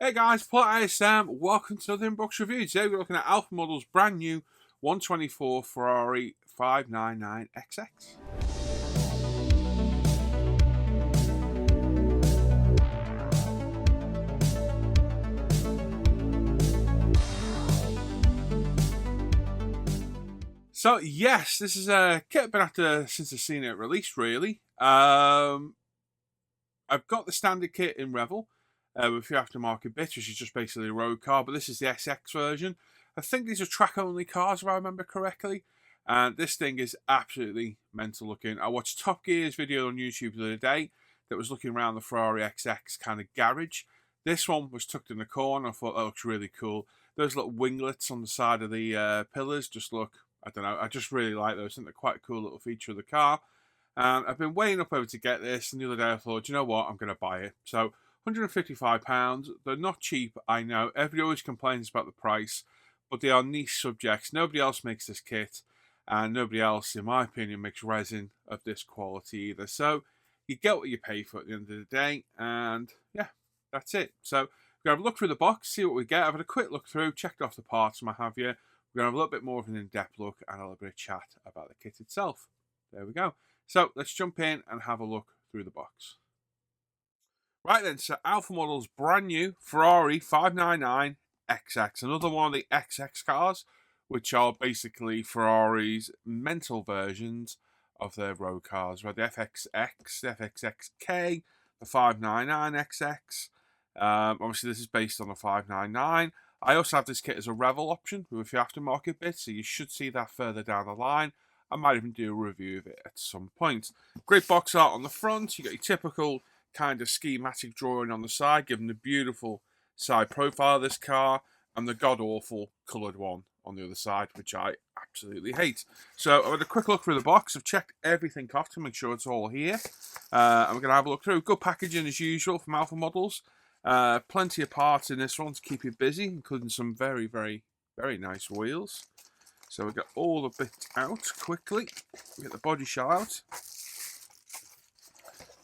Hey guys, Paul ISM, welcome to another Inbox Review. Today we're looking at Alpha Model's brand new 124 Ferrari 599XX. So yes, this is a kit I've been after since I've seen it released really. I've got the standard kit in Revel with a few aftermarket bits, which is just basically a road car, but this is the SX version. I think these are track-only cars, if I remember correctly. And this thing is absolutely mental looking. I watched Top Gear's video on YouTube the other day that was looking around the Ferrari XX kind of garage. This one was tucked in the corner. I thought that looks really cool. Those little winglets on the side of the pillars just look, I don't know, I just really like those. I think they're quite a cool little feature of the car. And I've been weighing up over to get this, and the other day I thought, you know what, I'm going to buy it. So £155. They're not cheap, I know. Everybody always complains about the price, but they are niche subjects. Nobody else makes this kit, and nobody else, in my opinion, makes resin of this quality either. So you get what you pay for at the end of the day, and yeah, that's it. So we're going to have a look through the box, see what we get. I've had a quick look through, checked off the parts and what have you. We're going to have a little bit more of an in-depth look and a little bit of chat about the kit itself. There we go. So let's jump in and have a look through the box. Right then, so Alpha Model's brand new Ferrari 599XX, another one of the XX cars, which are basically Ferrari's mental versions of their road cars. Right, the FXX, the FXXK, the 599XX. Obviously, this is based on the 599. I also have this kit as a Revel option with a few aftermarket bits, so you should see that further down the line. I might even do a review of it at some point. Great box art on the front. You got your typical kind of schematic drawing on the side, given the beautiful side profile of this car, and the god-awful coloured one on the other side, which I absolutely hate. So I've had a quick look through the box. I've checked everything off to make sure it's all here. And we're going to have a look through. Good packaging as usual from Alpha Models. Plenty of parts in this one to keep you busy, including some very, very, very nice wheels. So we got all the bits out quickly. We get the body shell out.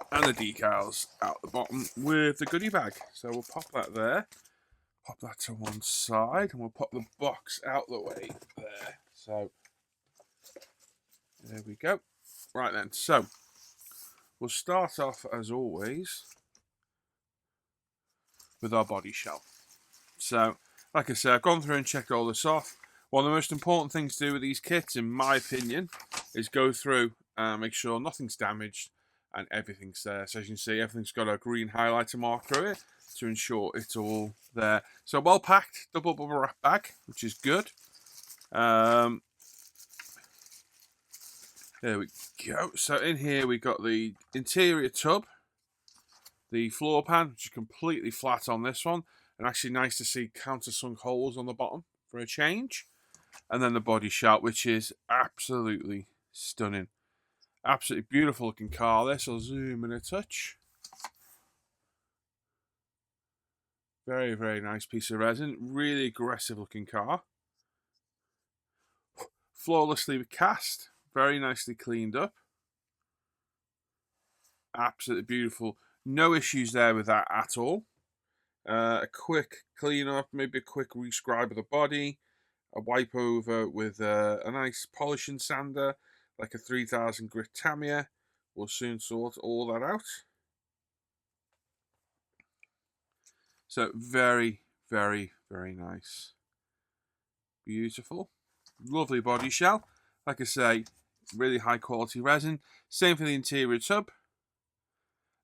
And the decals out the bottom with the goodie bag. So we'll pop that there. Pop that to one side. And we'll pop the box out the way there. So there we go. Right then. So we'll start off as always with our body shell. So like I said, I've gone through and checked all this off. One of the most important things to do with these kits, in my opinion, is go through and make sure nothing's damaged and everything's there. So as you can see, everything's got a green highlighter mark through it to ensure it's all there. So well packed, double bubble wrap bag, which is good. There we go. So in here we got the interior tub, the floor pan, which is completely flat on this one, and actually nice to see countersunk holes on the bottom for a change. And then the body shell, which is absolutely stunning. Absolutely beautiful looking car. This will zoom in a touch. Very, very nice piece of resin. Really aggressive looking car. Flawlessly cast. Very nicely cleaned up. Absolutely beautiful. No issues there with that at all. A quick clean up, maybe a quick rescribe of the body. A wipe over with a nice polishing sander, like a 3000 grit Tamiya. We'll soon sort all that out. So very, very, very nice. Beautiful. Lovely body shell. Like I say, really high quality resin. Same for the interior tub.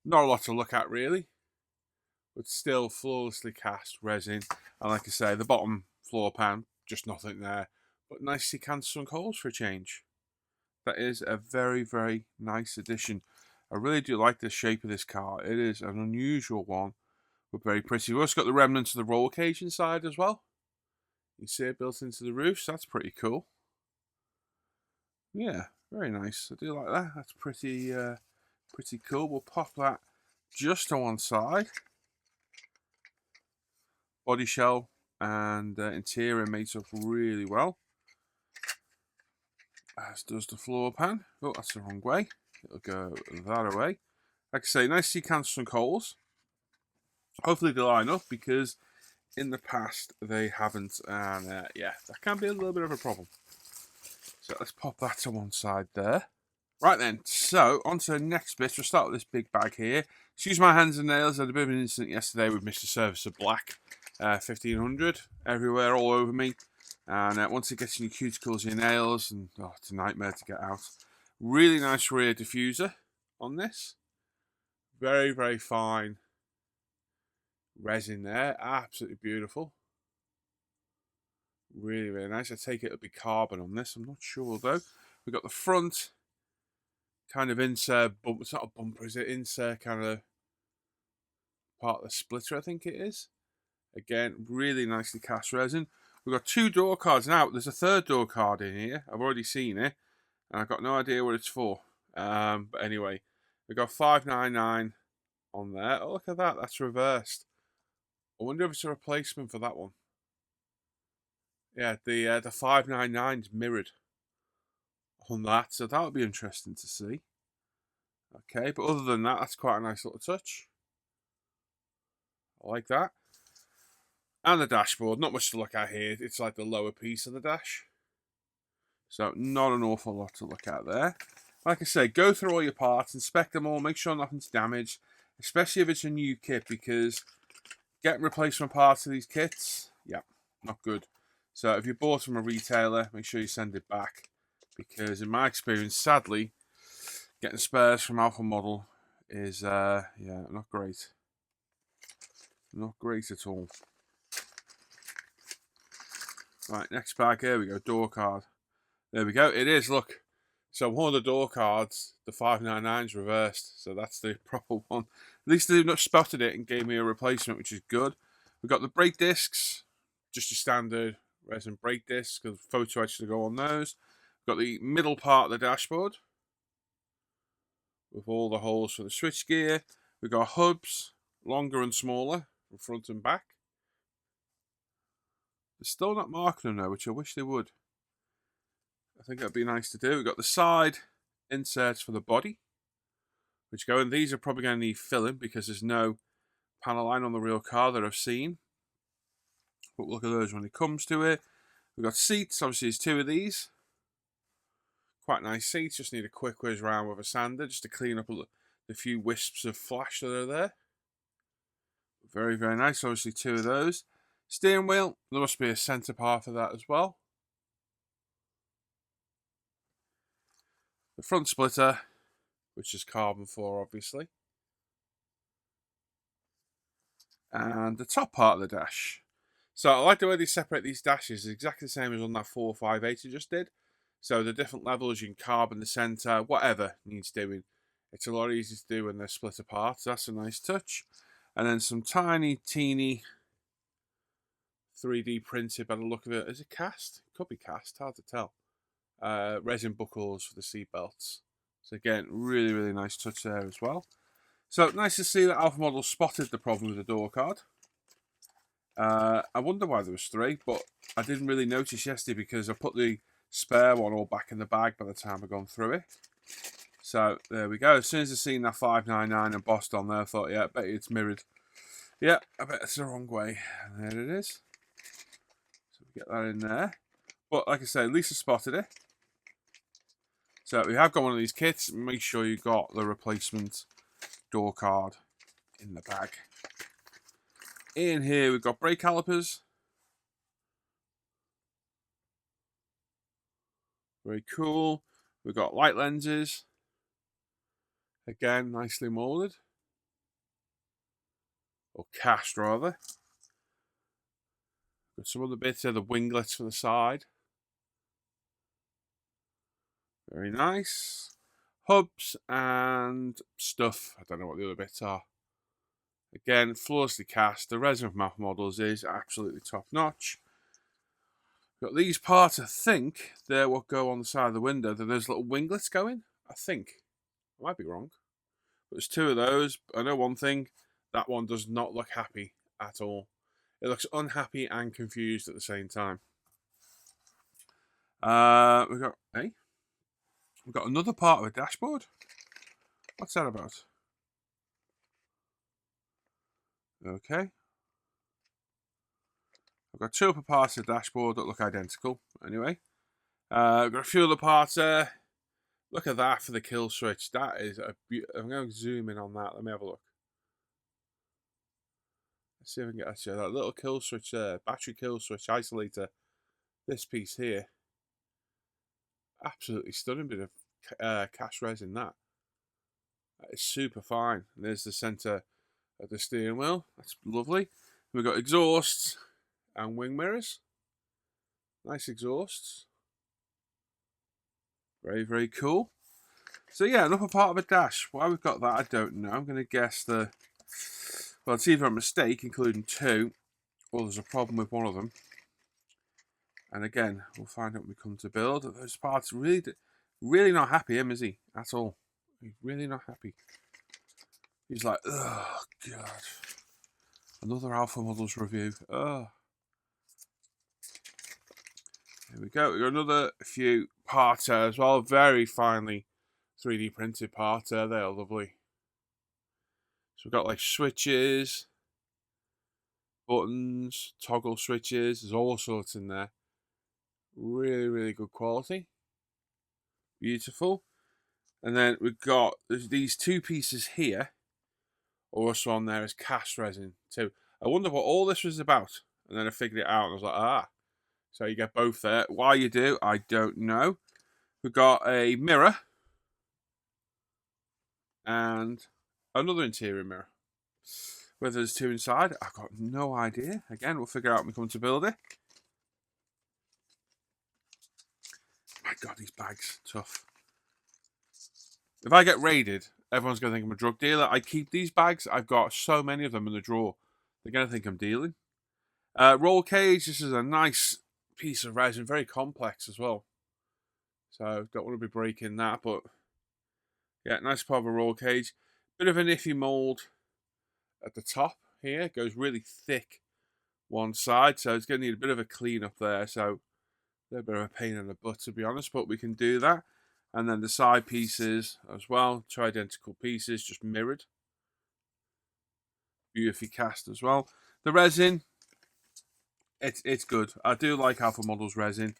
Not a lot to look at really, but still flawlessly cast resin. And like I say, the bottom floor pan, just nothing there, but nicely countersunk holes for a change. That is a very, very nice addition. I really do like the shape of this car. It is an unusual one, but very pretty. We've also got the remnants of the roll cage inside as well. You see it built into the roof, so that's pretty cool. Yeah, very nice. I do like that. That's pretty, pretty cool. We'll pop that just to one side. Body shell and interior mates up really well, as does the floor pan. Oh, that's the wrong way. It'll go that away. Like I say, nice to see countersunk holes. Hopefully they line up, because in the past they haven't, and yeah, that can be a little bit of a problem. So let's pop that to one side there. Right then, so on to the next bit. We'll start with this big bag here. Excuse my hands and nails. I had a bit of an incident yesterday with Mr. Service of Black 1500 everywhere, all over me. And once it gets in your cuticles, your nails, and oh, it's a nightmare to get out. Really nice rear diffuser on this. Very, very fine resin there. Absolutely beautiful. Really, really nice. I take it it'll be carbon on this. I'm not sure though. We've got the front kind of insert bumper. It's not a bumper, is it? Insert kind of part of the splitter, I think it is. Again, really nicely cast resin. We've got 2 door cards now. There's a 3rd door card in here. I've already seen it, and I've got no idea what it's for. But anyway, we've got 599 on there. Oh, look at that. That's reversed. I wonder if it's a replacement for that one. Yeah, the 599 is mirrored on that, so that'll be interesting to see. Okay, but other than that, that's quite a nice little touch. I like that. And the dashboard, not much to look at here. It's like the lower piece of the dash. So not an awful lot to look at there. Like I say, go through all your parts, inspect them all, make sure nothing's damaged, especially if it's a new kit, because getting replacement parts of these kits, yeah, not good. So if you bought from a retailer, make sure you send it back, because in my experience, sadly, getting spares from Alpha Model is, yeah, not great. Not great at all. Right, next bag, here we go, door card. There we go, it is, look. So one of the door cards, the 599 is reversed, so that's the proper one. At least they've not spotted it and gave me a replacement, which is good. We've got the brake discs, just your standard resin brake discs, because photo etch to go on those. We've got the middle part of the dashboard, with all the holes for the switch gear. We've got hubs, longer and smaller, from front and back. They're still not marking them though, which I wish they would. I think that'd be nice to do. We've got the side inserts for the body, which go in. These are probably going to need filling because there's no panel line on the real car that I've seen. But look at those when it comes to it. We've got seats. Obviously, there's 2 of these. Quite nice seats. Just need a quick whiz round with a sander just to clean up the few wisps of flash that are there. Very, very nice. Obviously, 2 of those. Steering wheel. There must be a centre part for that as well. The front splitter, which is carbon 4, obviously. And the top part of the dash. So I like the way they separate these dashes. It's exactly the same as on that 458 I just did. So the different levels, you can carbon the centre, whatever needs doing. It's a lot easier to do when they're split apart. So that's a nice touch. And then some tiny, teeny 3D printed, by the look of it. Is it cast? It could be cast, hard to tell. Resin buckles for the seat belts. So again, really, really nice touch there as well. So nice to see that Alpha Model spotted the problem with the door card. I wonder why there was 3, but I didn't really notice yesterday because I put the spare one all back in the bag by the time I'd gone through it. So there we go. As soon as I seen that 599 embossed on there, I thought, yeah, I bet it's mirrored. Yeah, I bet it's the wrong way. And there it is. So we get that in there. But like I say, at least I spotted it. So if you have got one of these kits, make sure you got the replacement door card in the bag. In here we've got brake calipers. Very cool. We've got light lenses. Again, nicely molded. Or cast rather. Got some other bits there, the winglets for the side. Very nice. Hubs and stuff. I don't know what the other bits are. Again, flawlessly cast. The resin of Alpha Models is absolutely top notch. Got these parts, I think they're what go on the side of the window. There's little winglets going, I think. I might be wrong. But there's 2 of those. I know one thing, that one does not look happy at all. It looks unhappy and confused at the same time. We've got another part of a dashboard. What's that about? Okay. I've got two upper parts of the dashboard that look identical. Anyway, I've got a few other parts there. Look at that for the kill switch. That is a I'm going to zoom in on that. Let me have a look. Let's see if I can get that little kill switch there. Battery kill switch isolator. This piece here. Absolutely stunning bit of cast resin. That is super fine. And there's the center of the steering wheel. That's lovely. We've got exhausts and wing mirrors. Nice exhausts. Very, very cool. So yeah, an upper part of a dash. Why we've got that, I don't know. I'm going to guess well, it's either a mistake, including two, or there's a problem with one of them. And again, we'll find out when we come to build. Those parts really not happy, is he? At all. He's really not happy. He's like, oh god, another Alpha Models review. Oh. Here we go. We've got another few parts there as well. Very finely 3D printed parts there. They are lovely. So we've got like switches, buttons, toggle switches. There's all sorts in there. Really, really good quality. Beautiful. And then we've got these two pieces here. Also on there is cast resin too. I wonder what all this was about. And then I figured it out and I was like, ah. So you get both there. Why you do, I don't know. We've got a mirror. And another interior mirror. Whether there's two inside, I've got no idea. Again, we'll figure out when we come to build it. My god, these bags, tough. If I get raided, everyone's going to think I'm a drug dealer. I keep these bags. I've got so many of them in the drawer. They're going to think I'm dealing. Roll cage. This is a nice piece of resin. Very complex as well. So don't want to be breaking that. But yeah, nice part of a roll cage. Bit of an iffy mold at the top here. It goes really thick one side. So it's going to need a bit of a clean up there. So a bit of a pain in the butt, to be honest. But we can do that. And then the side pieces as well, two identical pieces, just mirrored. Beautifully cast as well. The resin, it's good. I do like Alpha Models resin.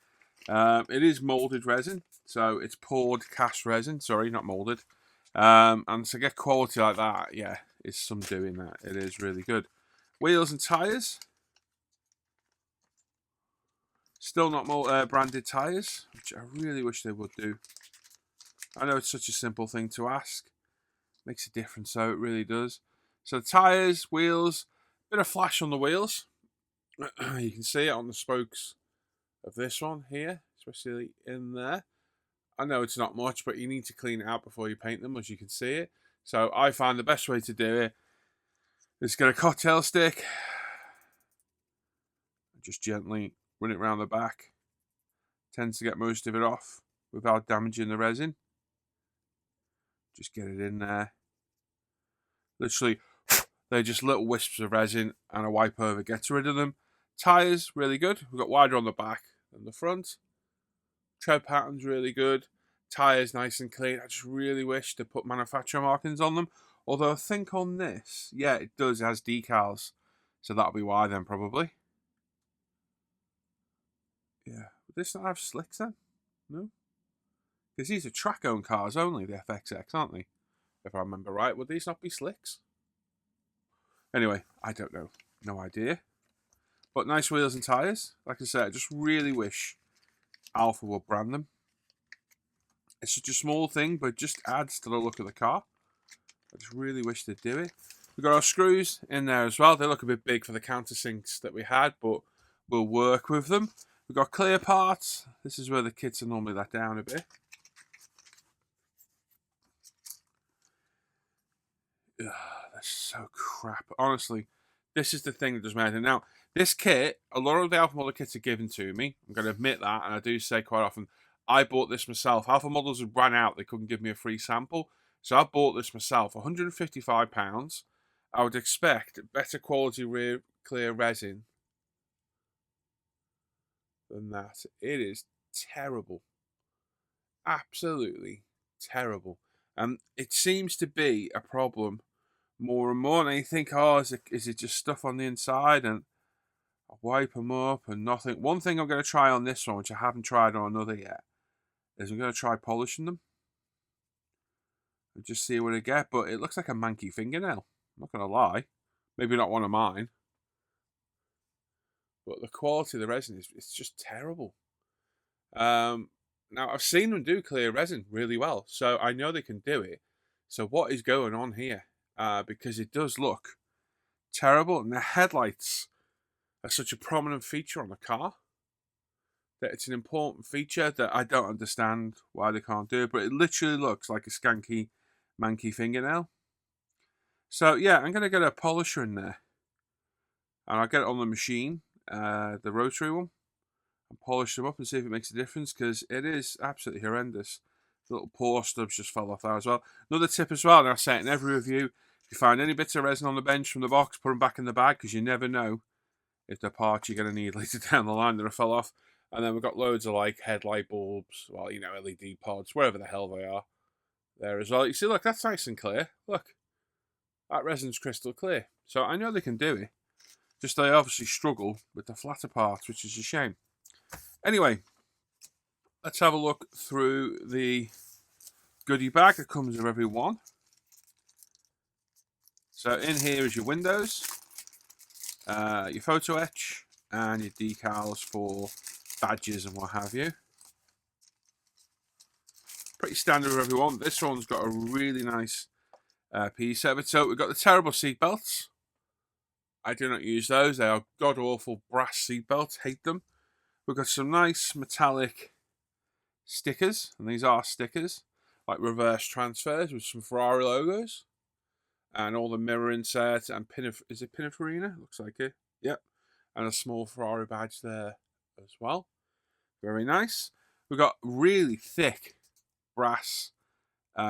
It is molded resin, so it's poured cast resin. Sorry, not molded. And to get quality like that, yeah, it's some doing that. It is really good. Wheels and tires. Still not branded tires, which I really wish they would do. I know it's such a simple thing to ask. Makes a difference, so it really does. So the tyres, wheels, bit of flash on the wheels. You can see it on the spokes of this one here, especially in there. I know it's not much, but you need to clean it out before you paint them, as you can see it. So I find the best way to do it is get a cocktail stick, just gently run it around the back. Tends to get most of it off without damaging the resin. Just get it in there. Literally, they're just little wisps of resin and a wipe over gets rid of them. Tyres, really good. We've got wider on the back than the front. Tread pattern's really good. Tyres nice and clean. I just really wish to put manufacturer markings on them. Although I think on this, yeah, it does. It has decals. So that'll be why then, probably. Yeah. Would this not have slicks then? No? Because these are track-owned cars only, the FXX, aren't they? If I remember right. Would these not be slicks? Anyway, I don't know. No idea. But nice wheels and tyres. Like I said, I just really wish Alpha would brand them. It's such a small thing, but it just adds to the look of the car. I just really wish they'd do it. We've got our screws in there as well. They look a bit big for the countersinks that we had, but we'll work with them. We've got clear parts. This is where the kits are normally let down a bit. Ugh, that's so crap. Honestly, this is the thing that does matter. Now, this kit, a lot of the Alpha Model kits are given to me. I'm going to admit that, and I do say quite often, I bought this myself. Alpha Models had run out. They couldn't give me a free sample. So I bought this myself. £155. I would expect better quality rear clear resin than that. It is terrible. Absolutely terrible. And it seems to be a problem more and more, and you think, oh, is it just stuff on the inside? And I wipe them up and nothing. One thing I'm going to try on this one, which I haven't tried on another yet, is I'm going to try polishing them and just see what I get. But it looks like a manky fingernail. I'm not going to lie. Maybe not one of mine. But the quality of the resin it's just terrible. Now, I've seen them do clear resin really well, so I know they can do it. So what is going on here? Because it does look terrible, and the headlights are such a prominent feature on the car that it's an important feature that I don't understand why they can't do it, but it literally looks like a skanky, manky fingernail. So yeah, I'm going to get a polisher in there, and I'll get it on the machine, the rotary one, and polish them up and see if it makes a difference, because it is absolutely horrendous. The little pore stubs just fell off there as well. Another tip as well, and I say it in every review, if you find any bits of resin on the bench from the box, put them back in the bag, because you never know if they're parts you're going to need later down the line that have fell off. And then we've got loads of like headlight bulbs, well, you know, LED pods, wherever the hell they are, there as well. You see, look, that's nice and clear. Look, that resin's crystal clear. So I know they can do it. Just they obviously struggle with the flatter parts, which is a shame. Anyway, let's have a look through the goodie bag that comes with every one. So in here is your windows, your photo etch, and your decals for badges and what have you. Pretty standard with every one. This one's got a really nice piece of it. So we've got the terrible seat belts. I do not use those. They are god-awful brass seat belts. Hate them. We've got some nice metallic stickers, and these are stickers, like reverse transfers with some Ferrari logos, and all the mirror inserts, and is it Pininfarina? Looks like it. Yep. And a small Ferrari badge there as well. Very nice. We've got really thick brass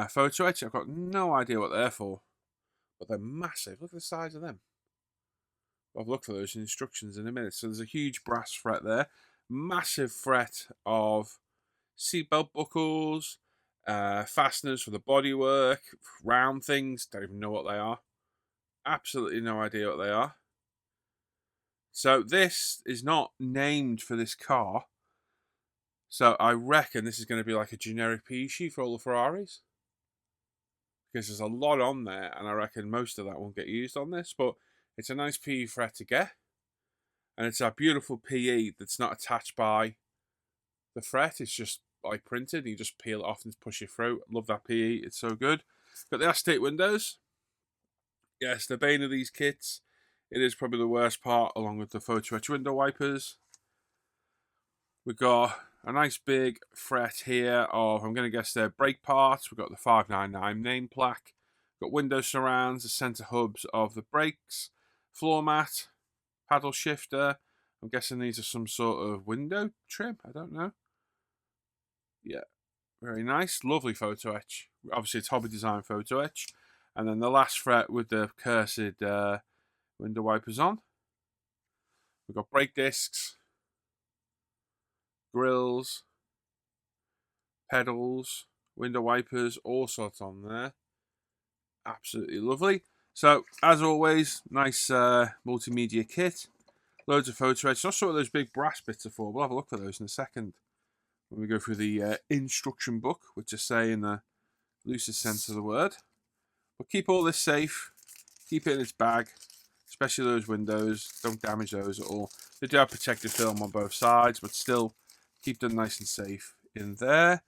photo etch. I've got no idea what they're for, but they're massive. Look at the size of them. I'll look for those instructions in a minute. So there's a huge brass fret there. Massive fret of seatbelt buckles, fasteners for the bodywork, round things. Don't even know what they are. Absolutely no idea what they are. So this is not named for this car. So I reckon this is going to be like a generic PE sheet for all the Ferraris. Because there's a lot on there, and I reckon most of that won't get used on this. But it's a nice PE fret to get. And it's a beautiful PE that's not attached by the fret. It's just like printed. You just peel it off and push it through. Love that PE. It's so good. Got the acetate windows. Yes, the bane of these kits. It is probably the worst part, along with the photo etch window wipers. We've got a nice big fret here of, I'm going to guess they're brake parts. We've got the 599 name plaque. Got window surrounds, the center hubs of the brakes, floor mat, paddle shifter. I'm guessing these are some sort of window trim. I don't know. Yeah, very nice. Lovely photo etch. Obviously, it's hobby design photo etch. And then the last fret with the cursed window wipers on. We've got brake discs, grills, pedals, window wipers, all sorts on there. Absolutely lovely. So, as always, nice multimedia kit. Loads of photo etch. Not sure what those big brass bits are for. We'll have a look for those in a second when we go through the instruction book, which is say in the loosest sense of the word. But keep all this safe. Keep it in its bag, especially those windows. Don't damage those at all. They do have protective film on both sides, but still keep them nice and safe in there.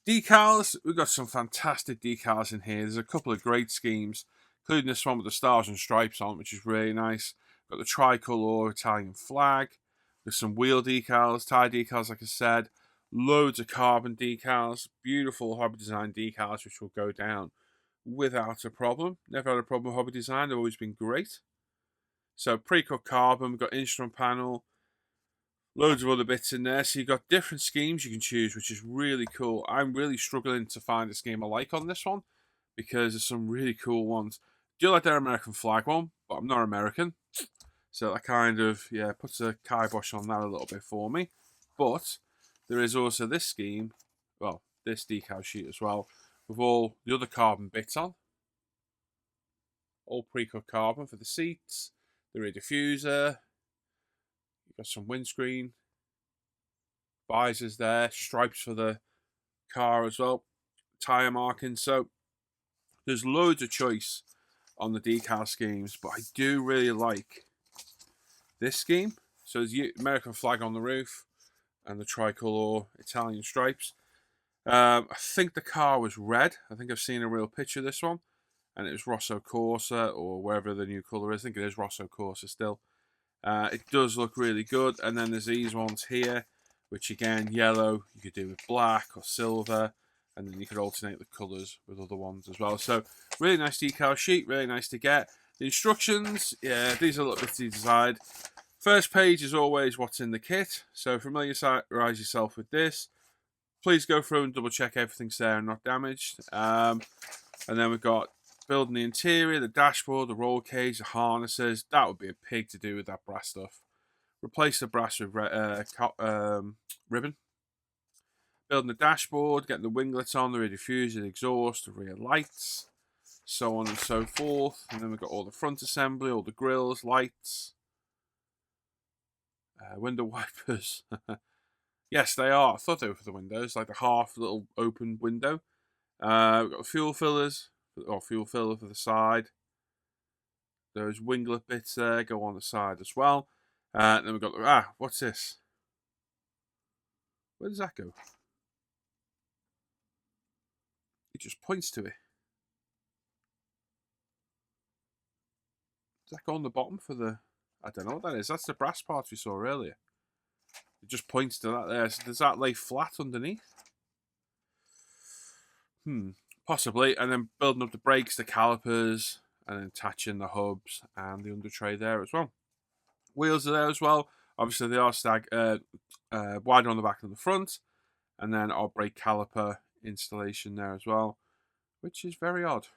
Decals. We've got some fantastic decals in here. There's a couple of great schemes, including this one with the stars and stripes on, which is really nice. Got the tricolour Italian flag. There's some wheel decals, tyre decals, like I said. Loads of carbon decals. Beautiful hobby design decals, which will go down without a problem. Never had a problem with hobby design. They've always been great. So pre-cut carbon. We've got instrument panel. Loads of other bits in there. So you've got different schemes you can choose, which is really cool. I'm really struggling to find a scheme I like on this one, because there's some really cool ones. I do like their American flag one, but I'm not American. So that kind of, yeah, puts a kibosh on that a little bit for me. But there is also this scheme, well, this decal sheet as well, with all the other carbon bits on. all pre-cut carbon for the seats, the rear diffuser. You've got some windscreen visors there, stripes for the car as well, tyre markings. So there's loads of choice on the decal schemes, but I do really like this scheme. So there's the American flag on the roof and the tricolour Italian stripes. I think the car was red. I think I've seen a real picture of this one, and it was Rosso Corsa, or wherever the new colour is. I think it is Rosso Corsa still. It does look really good. And then there's these ones here, which again, yellow, you could do with black or silver, and then you could alternate the colours with other ones as well. So really nice decal sheet, really nice to get. The instructions, yeah, these are a little bit to decide. First page is always what's in the kit, so familiarise yourself with this. Please go through and double check everything's there and not damaged. And then we've got building the interior, the dashboard, the roll cage, the harnesses. That would be a pig to do with that brass stuff. Replace the brass with ribbon. Building the dashboard, getting the winglets on, the rear diffuser, the exhaust, the rear lights, so on and so forth. And then we've got all the front assembly, all the grills, lights, window wipers. Yes, they are. I thought they were for the windows, like the half little open window. We've got fuel fillers, or fuel filler for the side. Those winglet bits there go on the side as well. And then we've got the, what's this? Where does that go? It just points to it. Does that go on the bottom for the... I don't know what that is. That's the brass part we saw earlier. It just points to that there. So does that lay flat underneath? Possibly. And then building up the brakes, the calipers, and then attaching the hubs and the under tray there as well. Wheels are there as well. Obviously, they are wider on the back than the front. And then our brake caliper installation there as well, which is very odd.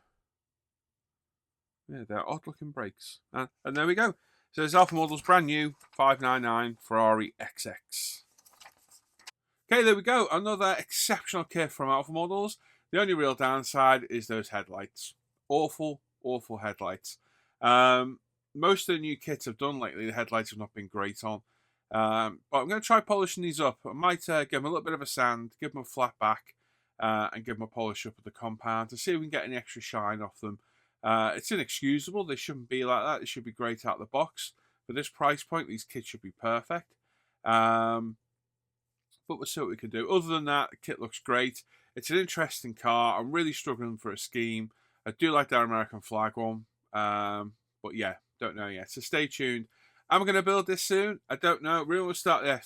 Yeah, they're odd-looking brakes. And there we go. So there's Alpha Model's brand new 599 Ferrari XX. Okay, there we go. Another exceptional kit from Alpha Models. The only real downside is those headlights. Awful, awful headlights. Most of the new kits I've done lately, the headlights have not been great on. But I'm going to try polishing these up. I might give them a little bit of a sand, give them a flat back, and give them a polish up with the compound to see if we can get any extra shine off them. It's inexcusable. They shouldn't be like that. They should be great out of the box. For this price point, these kits should be perfect. But we'll see what we can do. Other than that, the kit looks great. It's an interesting car. I'm really struggling for a scheme. I do like that American flag one. But yeah, don't know yet. So stay tuned. Am I going to build this soon? I don't know. We're going to start the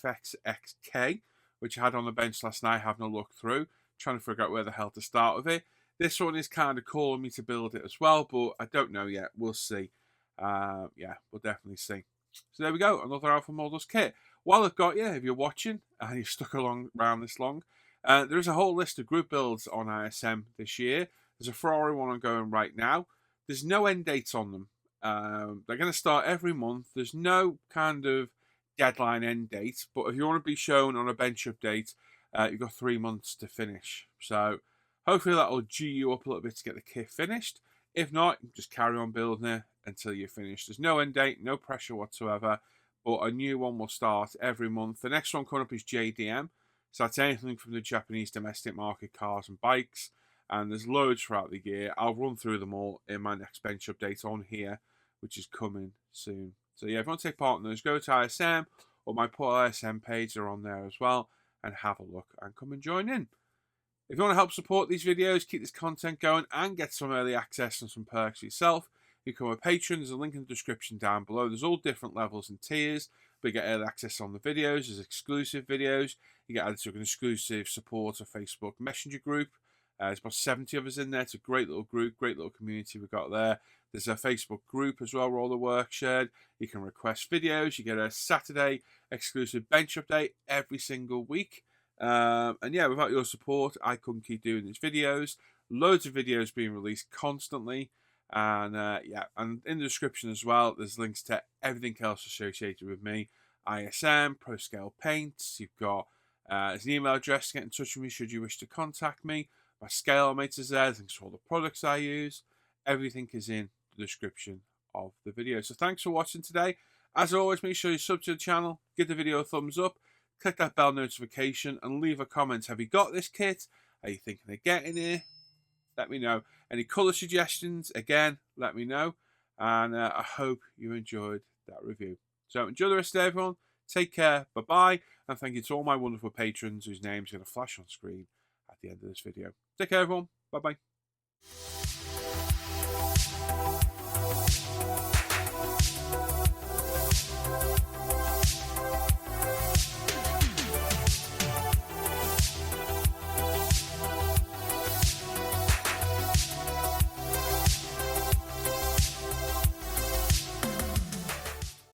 FXXK, which I had on the bench last night, having a look through, trying to figure out where the hell to start with it. This one is kind of calling me to build it as well, but I don't know yet. We'll see. Yeah, we'll definitely see. So there we go, another Alpha Models kit. While I've got you, if you're watching and you've stuck around this long, there is a whole list of group builds on ISM this year. There's a Ferrari one ongoing right now. There's no end dates on them. They're going to start every month. There's no kind of deadline end date, but if you want to be shown on a bench update, you've got 3 months to finish. So hopefully that will G you up a little bit to get the kit finished. If not, just carry on building it until you're finished. There's no end date, no pressure whatsoever, but a new one will start every month. The next one coming up is JDM. So that's anything from the Japanese domestic market cars and bikes. And there's loads throughout the year. I'll run through them all in my next bench update on here, which is coming soon. So yeah, if you want to take part in those, go to ISM or my Port ISM page. They're on there as well. And have a look and come and join in. If you want to help support these videos, keep this content going, and get some early access and some perks for yourself, you can become a patron. There's a link in the description down below. There's all different levels and tiers, but you get early access on the videos. There's exclusive videos. You get added to an exclusive supporter Facebook Messenger group. There's about 70 of us in there. It's a great little group, great little community we've got there. There's a Facebook group as well where all the work shared. You can request videos. You get a Saturday exclusive bench update every single week. And yeah, without your support, I couldn't keep doing these videos. Loads of videos being released constantly. And yeah, and in the description as well, there's links to everything else associated with me. ISM, Pro Scale Paints. You've got there's an email address to get in touch with me should you wish to contact me. My scale mates is there. Links to all the products I use. Everything is in the description of the video. So thanks for watching today. As always, make sure you sub to the channel, give the video a thumbs up, click that bell notification, and leave a comment. Have you got this kit? Are you thinking of getting it? Let me know. Any colour suggestions? Again, let me know. And I hope you enjoyed that review. So enjoy the rest of the day, everyone. Take care. Bye-bye. And thank you to all my wonderful patrons whose names are going to flash on screen at the end of this video. Take care, everyone. Bye-bye.